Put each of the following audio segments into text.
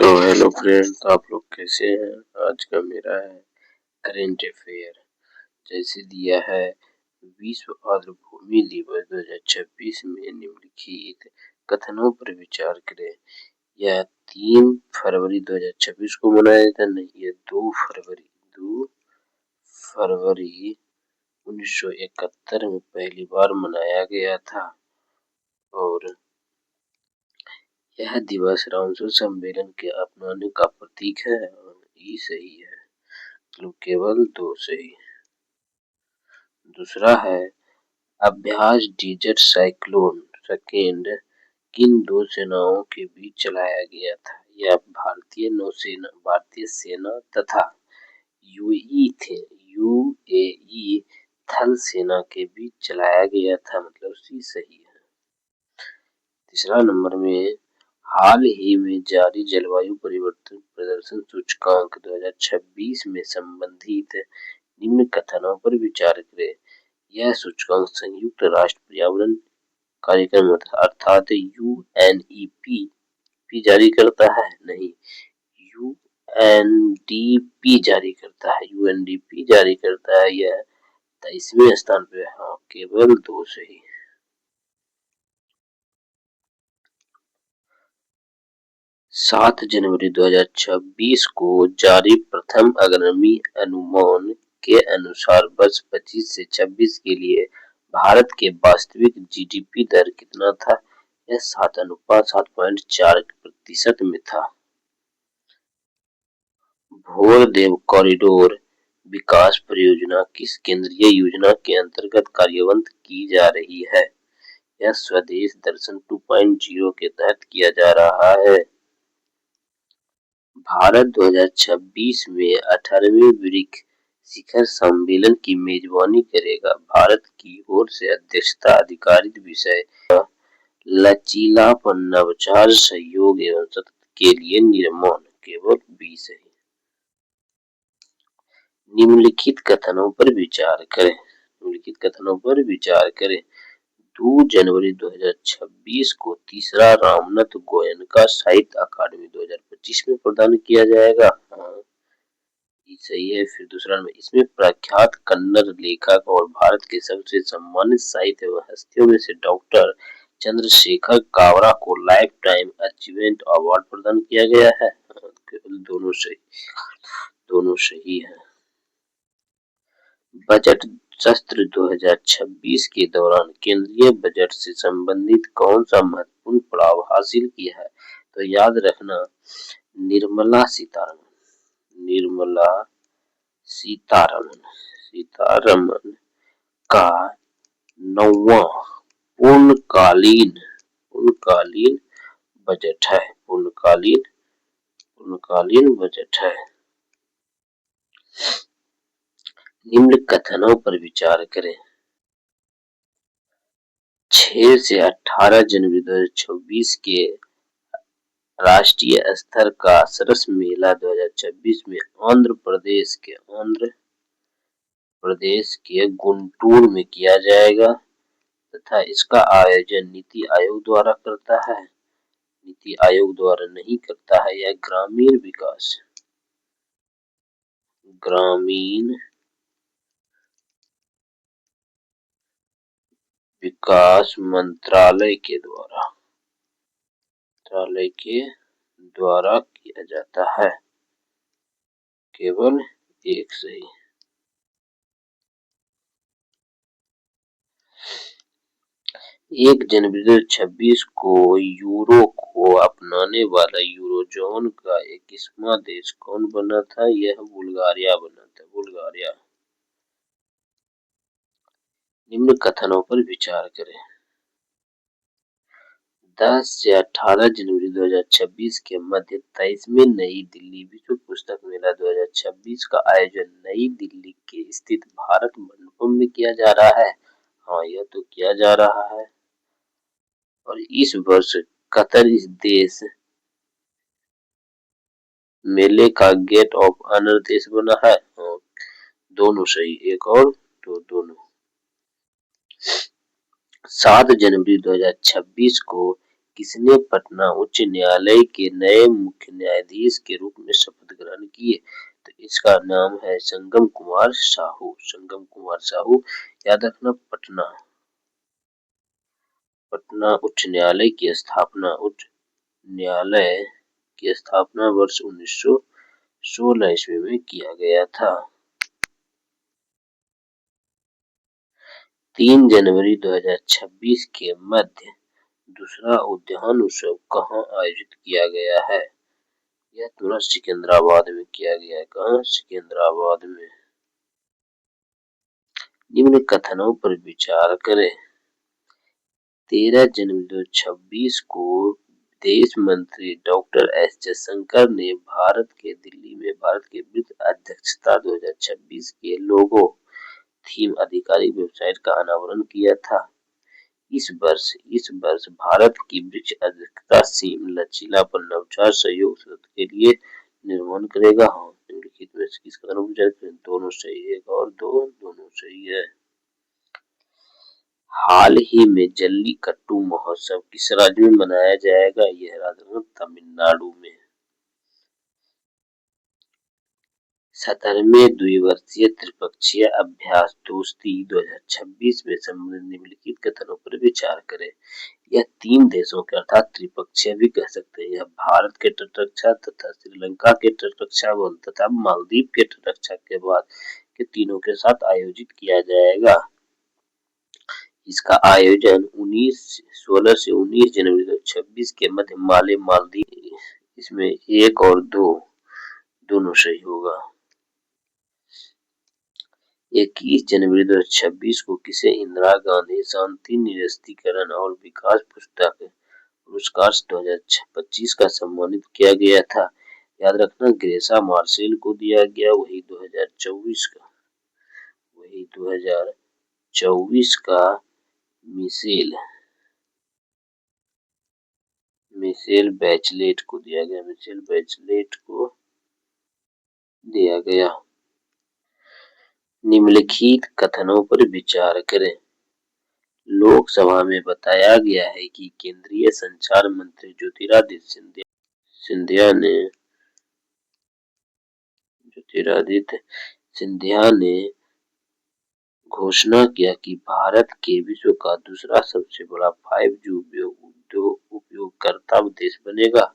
तो hello friends, आप लोग कैसे हैं। आज का मेरा है करेंट अफेयर। जैसे दिया है विश्व आर्द्रभूमि दिवस 2026 में निम्नलिखित कथनों पर विचार करें। यह 3 फरवरी 2026 को मनाया जाता नहीं, यह 2 फरवरी 1971 में पहली बार मनाया गया था और यह दिवस रामसर सम्मेलन के अपनाने का प्रतीक है। ये सही है, तो केवल 2 सही। दूसरा है अभ्यास डेजर्ट साइक्लोन सेकेंड किन 2 सेनाओं के बीच चलाया गया था। यह भारतीय सेना तथा यूएई थल सेना के बीच चलाया गया था, मतलब सी सही है। तीसरा नंबर में हाल ही में जारी जलवायु परिवर्तन प्रदर्शन सूचकांक 2026 में संबंधित निम्न कथनों पर विचार करें। यह सूचकांक संयुक्त राष्ट्र पर्यावरण कार्यक्रम अर्थात यूएनईपी जारी करता है, नहीं यूएनडीपी जारी करता है। यूएनडीपी जारी करता है, यह 23वें स्थान पे है। केवल 2 सही। 7 जनवरी 2026 को जारी प्रथम अग्रणी अनुमान के अनुसार वर्ष 25 से 26 के लिए भारत के वास्तविक जीडीपी दर कितना था। यह 7.4% में था। भोरदेव कॉरिडोर विकास परियोजना किस केंद्रीय योजना के अंतर्गत कार्यान्वित की जा रही है। यह स्वदेश दर्शन 2.0 के तहत किया जा रहा है। भारत 2026 में 18वें ब्रिक्स शिखर सम्मेलन की मेजबानी करेगा। भारत की ओर से अध्यक्षता अधिकारिक विषय लचीलापन, नवाचार, सहयोग एवं सतत के लिए निर्माण। केवल 20 है। निम्नलिखित कथनों पर विचार करें। 2 जनवरी 2026 को तीसरा रामनाथ गोयनका साहित्य अकादमी 2025 में प्रदान किया जाएगा। ये सही है। फिर दूसरा में इसमें प्रख्यात कन्नड़ लेखक और भारत के सबसे सम्मानित साहित्य हस्तियों में से डॉक्टर चंद्रशेखर कावरा को लाइफ टाइम अचीवमेंट अवार्ड प्रदान किया गया है। दोनों सही है। बजट सत्र 2026 के दौरान केंद्रीय बजट से संबंधित कौन सा महत्वपूर्ण पड़ाव हासिल किया है। तो याद रखना निर्मला सीतारमन का 9वां पूर्णकालीन बजट है। पूर्णकालीन बजट है। निम्न कथनों पर विचार करें। 6 से 18 जनवरी 2026 के राष्ट्रीय स्तर का सरस मेला 2026 में आंध्र प्रदेश के गुंटूर में किया जाएगा तथा इसका आयोजन नीति आयोग द्वारा करता है। नीति आयोग द्वारा नहीं करता है, यह ग्रामीण विकास मंत्रालय के द्वारा किया जाता है। केवल 1 सही। 1 जनवरी 2026 को यूरो को अपनाने वाला यूरोजोन का 21वां देश कौन बना था। यह बुल्गारिया बना था। निम्न कथनों पर विचार करें। 10 से 18 जनवरी 2026 के मध्य 23वें नई दिल्ली विश्व पुस्तक मेला 2026 का आयोजन नई दिल्ली के स्थित भारत मंडपम में किया जा रहा है। यह तो किया जा रहा है। और इस वर्ष कतर इस देश मेले का गेट ऑफ ऑनर देश बना है। दोनों सही। एक और तो दोनों। 7 जनवरी 2026 को किसने पटना उच्च न्यायालय के नए मुख्य न्यायाधीश के रूप में शपथ ग्रहण किए? तो इसका नाम है संगम कुमार साहू। संगम कुमार साहू, याद रखना। पटना पटना उच्च न्यायालय की स्थापना वर्ष 1916 ईस्वी में किया गया था। 3 जनवरी 2026 के मध्य दूसरा उद्यान उत्सव कहाँ आयोजित किया गया है? यह तुरंत सिकंदराबाद में किया गया है। कहाँ? सिकंदराबाद में। निम्न कथनों पर विचार करें। 13 जनवरी 2026 को विदेश मंत्री डॉक्टर एस जयशंकर ने भारत के वित्त अध्यक्षता 2026 के लोगो थीम आधिकारिक वेबसाइट का अनावरण किया था। इस वर्ष भारत की वित्त अध्यक्षता थीम लचीलापन, नवाचार, सहयोग के लिए निर्माण करेगा। निम्नलिखित में से किसका कथन पूछा है? दोनों सही है, एक और दो, दोनों सही है। हाल ही में जल्लीकट्टू महोत्सव किस राज्य में मनाया जाएगा? यह राज्य तमिलनाडु में। 17वें द्विवर्षीय त्रिपक्षीय अभ्यास दोस्ती 2026 में संबंधित निम्नलिखित कथनों पर विचार करें। यह 3 देशों के अर्थात त्रिपक्षीय भी कह सकते हैं। यह भारत के तटरक्षा तथा श्रीलंका के तटरक्षा बल तथा मालदीव के तटरक्षा के बाद के तीनों के साथ आयोजित किया जाएगा। इसका आयोजन 16 से 19 जनवरी 2026 के मध्य माले मालदीव। इसमें एक और दो, दोनों सही होगा। 21 जनवरी 2026 को किसे इंदिरा गांधी शांति निरस्त्रीकरण और विकास पुरस्कार 2025 का सम्मानित किया गया था? याद रखना, ग्रेसा मार्शेल को दिया गया, वही 2024 का मिशेल बैचलेट को दिया गया। निम्नलिखित कथनों पर विचार करें। लोकसभा में बताया गया है कि केंद्रीय संचार मंत्री ज्योतिरादित्य सिंधिया ने घोषणा किया कि भारत के विश्व का दूसरा सबसे बड़ा 5G उपयोगकर्ता देश बनेगा।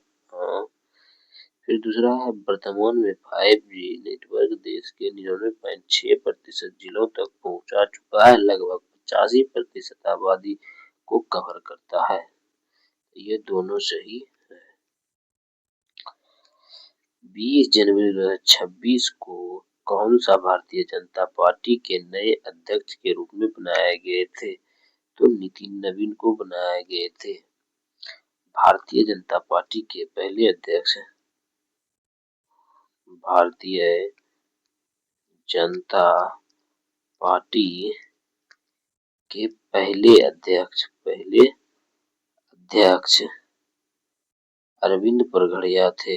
फिर दूसरा है, वर्तमान में 5G नेटवर्क देश के 99.6% जिलों तक पहुंचा चुका है, लगभग 85% आबादी को कवर करता है। ये दोनों सही है। 20 जनवरी 2026 को कौन सा भारतीय जनता पार्टी के नए अध्यक्ष के रूप में बनाए गए थे? तो नितिन नवीन को बनाए गए थे। भारतीय जनता पार्टी के पहले अध्यक्ष भारतीय जनता पार्टी के पहले अध्यक्ष अरविंद पनघड़िया थे।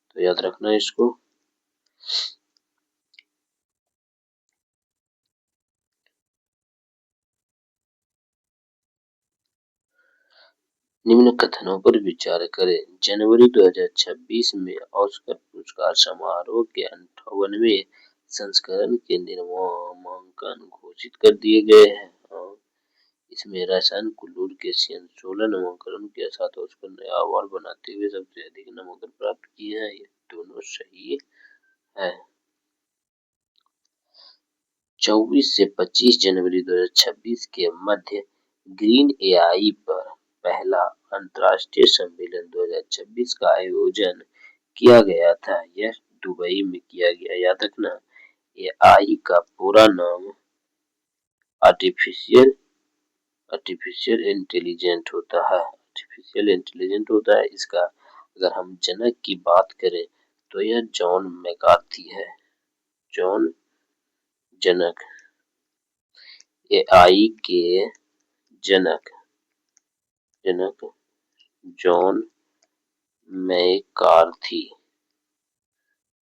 तो याद रखना इसको। निम्न कथनों पर विचार करें। जनवरी 2026 में ऑस्कर पुरस्कार समारोह के 58वें संस्करण के नामांकन घोषित कर दिए गए हैं। इसमें रसायन कुल्लूर के सीएन 16 नामांकन के साथ ऑस्कर नया अवार्ड बनाते हुए सबसे अधिक नामांकन प्राप्त किए हैं। ये दोनों सही है। 24 से 25 जनवरी 2026 के मध्य ग्रीन एआई पर पहला अंतर्राष्ट्रीय सम्मेलन 2026 का आयोजन किया गया था। यह दुबई में किया गया। याद रखना, एआई का पूरा नाम आर्टिफिशियल इंटेलिजेंट होता है। इसका अगर हम जनक की बात करें तो यह जॉन मैकार्थी है। जनक, एआई के जनक जॉन मैकार्थी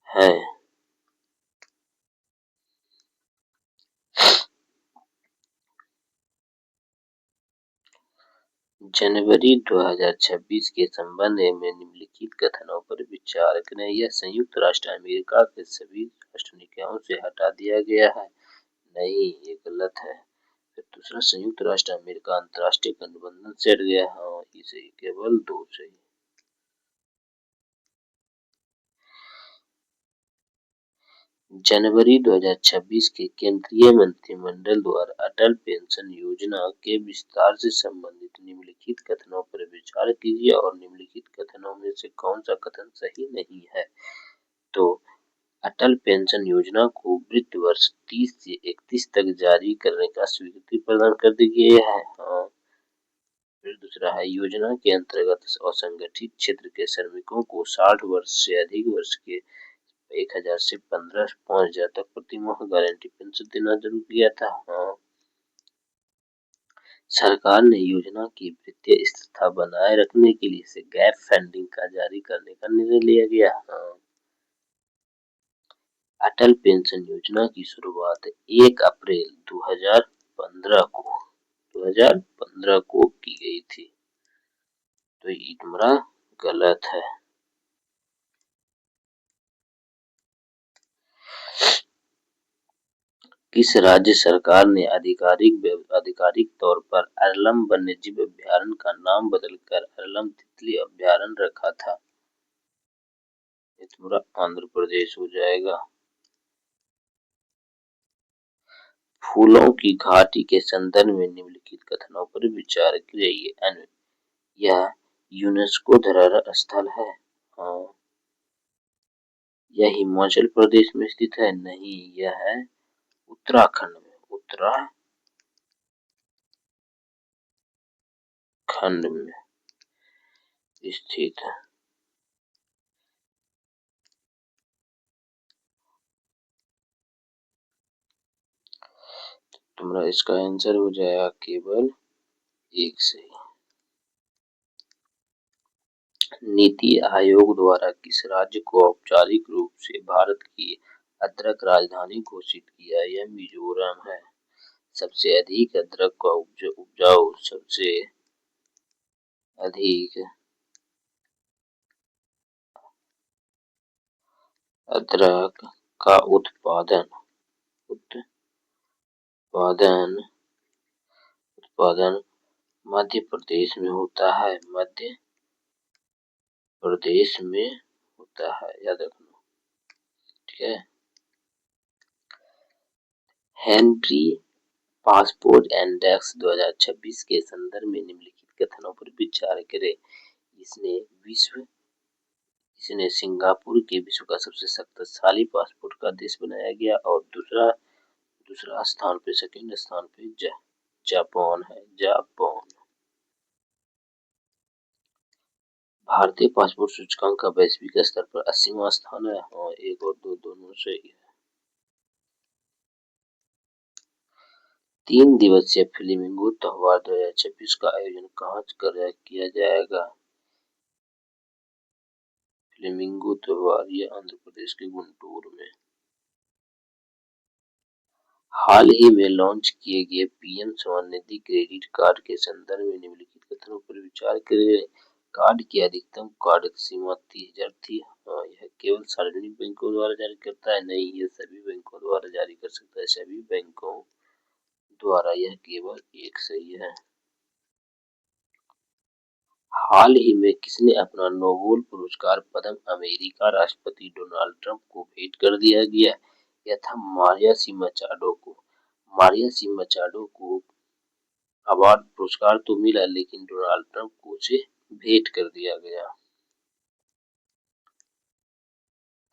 है। जनवरी 2026 के संबंध में निम्नलिखित कथनों पर विचार करें। यह संयुक्त राष्ट्र अमेरिका के सभी राष्ट्र निकायों से हटा दिया गया है। नहीं, ये गलत है। फिर दूसरा, संयुक्त राष्ट्र अमेरिका अंतर्राष्ट्रीय गठबंधन से हट गया। हाँ, इसे केवल दो सही। जनवरी 2026 के केंद्रीय मंत्रिमंडल द्वारा अटल पेंशन योजना के विस्तार से संबंधित निम्नलिखित कथनों पर विचार कीजिए और निम्नलिखित कथनों में से कौन सा कथन सही नहीं है। तो अटल पेंशन योजना को वित्त वर्ष 30 से 31 तक जारी करने का स्वीकृति प्रदान कर दी गई है। हाँ। फिर दूसरा है, योजना के अंतर्गत असंगठित क्षेत्र के श्रमिकों को 60 वर्ष से अधिक वर्ष के 1000 से 5,000 तक प्रति माह गारंटी पेंशन देना शुरू किया था। हाँ। सरकार ने योजना की वित्तीय स्थिरता बनाए रखने के लिए इसे गैप फंडिंग का जारी करने का निर्णय लिया गया। हाँ। अटल पेंशन योजना की शुरुआत 1 अप्रैल 2015 को की गई थी। तो ये तुम्हारा गलत है। किस राज्य सरकार ने आधिकारिक तौर पर अरलम वन्यजीव अभयारण्य का नाम बदलकर अरलम तितली अभयारण्य रखा था? ये तुम्हारा आंध्र प्रदेश हो जाएगा। फूलों की घाटी के संदर्भ में निम्नलिखित कथनों पर विचार कीजिए। यह यूनेस्को धरोहर स्थल है। हाँ। यह हिमाचल प्रदेश में स्थित है। नहीं, यह है उत्तराखंड में स्थित है। तुम्हारा इसका आंसर हो जाएगा केवल एक सही। नीति आयोग द्वारा किस राज्य को औपचारिक रूप से भारत की अदरक राजधानी घोषित किया? यह मिजोरम है। सबसे अधिक अदरक का उपजाऊ सबसे अधिक अदरक का उत्पादन मध्य प्रदेश में होता है। मध्य प्रदेश में होता है, याद रखना। ठीक है। हेनरी पासपोर्ट इंडेक्स 2026 के संदर्भ में निम्नलिखित कथनों पर विचार करें। इसने सिंगापुर के विश्व का सबसे शक्तिशाली पासपोर्ट का देश बनाया गया और दूसरा स्थान पे, सेकंड स्थान पे जापान है। भारतीय पासपोर्ट सूचकांक का वैश्विक स्तर पर 80वां स्थान है। हाँ, 1 और 2 दोनों सही है। 3 दिवसीय फ्लेमिंगो त्योहार 2026 का आयोजन कहाँ किया जाएगा? फ्लेमिंगो त्योहार ये आंध्र प्रदेश के गुंटूर में। हाल ही में लॉन्च किए गए पीएम स्वनिधि निधि क्रेडिट कार्ड के संदर्भ में निम्नलिखित कथनों पर विचार करें। कार्ड की अधिकतम कार्ड सीमा 30,000 थी। हाँ, यह केवल सार्वजनिक बैंकों द्वारा जारी करता है। नहीं, यह सभी बैंकों द्वारा जारी कर सकता है। सभी बैंकों द्वारा यह केवल एक सही है। हाल ही में किसने अपना नोबेल पुरस्कार पद्म अमेरिका राष्ट्रपति डोनाल्ड ट्रंप को भेंट कर दिया गया? यह था मारिया सी मचाडो को। मारिया सी मचाडो को अवार्ड पुरस्कार तो मिला, लेकिन डोनाल्ड ट्रंप को उसे भेंट कर दिया गया।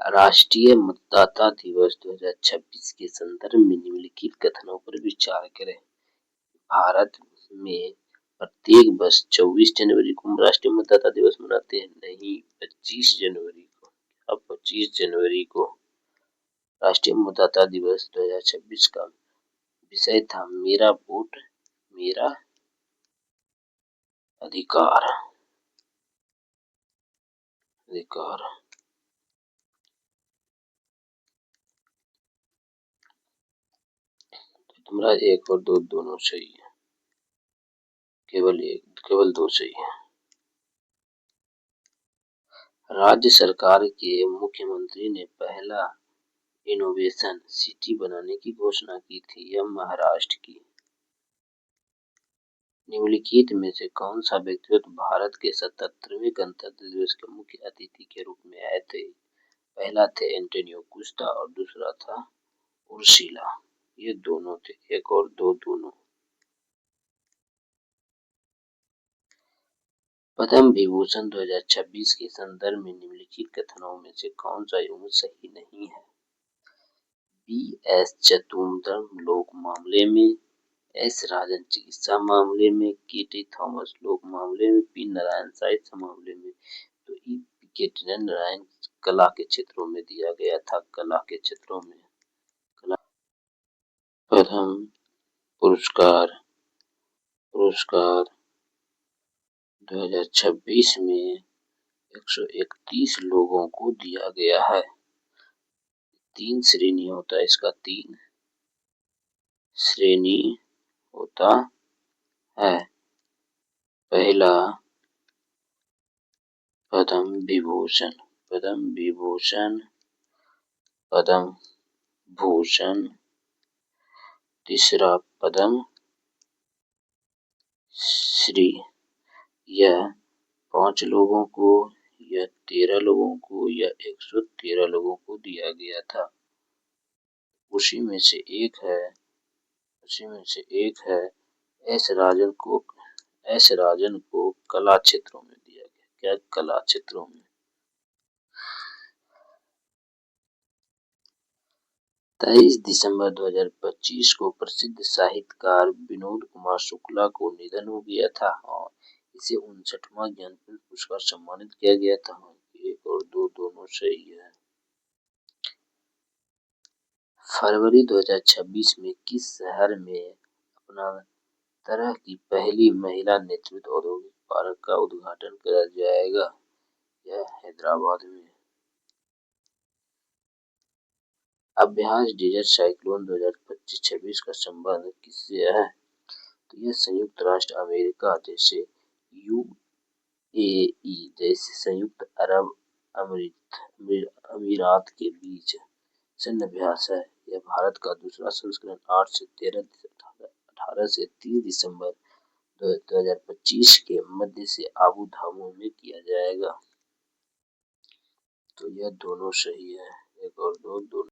राष्ट्रीय मतदाता दिवस 2026 के संदर्भ में निम्नलिखित कथनों पर विचार करें। भारत में प्रत्येक वर्ष 24 जनवरी को राष्ट्रीय मतदाता दिवस मनाते हैं। नहीं, 25 जनवरी को। अब 25 जनवरी को राष्ट्रीय मतदाता दिवस 2026 का विषय था मेरा वोट मेरा अधिकार। तो तुम्हारा 1 और 2 दोनों सही है। केवल दो सही है। राज्य सरकार के मुख्यमंत्री ने पहला इनोवेशन सिटी बनाने की घोषणा की थी। यह महाराष्ट्र की। निम्नलिखित में से कौन सा व्यक्तित्व भारत के 77वें गणतंत्र दिवस के मुख्य अतिथि के रूप में आए थे? पहला थे एंटोनियो गुस्टा और दूसरा था उर्शिला। ये दोनों थे, एक और दो दोनों। पद्म विभूषण 2026 के संदर्भ में निम्नलिखित कथनों में से कौन सा युग्म सही नहीं है? बी.एस. चतुर्वेदी लोक मामले में, एस. राजन चिकित्सा मामले में, के.टी. थॉमस लोक मामले में, पी. नारायण साहित्य मामले में। तो के.टी. नारायण कला के क्षेत्रों में दिया गया था। कला के क्षेत्रों में पद्म पुरस्कार 2026 में 131 लोगों को दिया गया है। 3 श्रेणी होता है इसका, 3 श्रेणी होता है। पहला पद्म विभूषण, पद्म भूषण। तीसरा पद्म श्री। यह 5 लोगों को, यह 13 लोगों को, यह 113 लोगों को दिया गया था। उसी में से एक है एस राजन को कला क्षेत्रों में दिया गया। क्या? कला क्षेत्रों में। 23 दिसंबर 2025 को प्रसिद्ध साहित्यकार विनोद कुमार शुक्ला को निधन हो गया था और इसे 59वां ज्ञानपीठ पुरस्कार सम्मानित किया गया था। एक और दो दोनों सही है। फरवरी 2026 में किस शहर में अपना तरह की पहली महिला नेतृत्व औद्योगिक पार्क का उद्घाटन किया जाएगा? यह हैदराबाद में। अभ्यास डेजर्ट साइक्लोन 2025-26 का संबंध किससे है? तो यह संयुक्त राष्ट्र अमेरिका जैसे यूएई जैसे संयुक्त अरब अमीरात के बीच सैन्य अभ्यास है। यह भारत का दूसरा संस्करण 18 से 30 दिसंबर 2025 के मध्य से आबू धाबी में किया जाएगा। तो यह दोनों सही है। एक और दो दोनों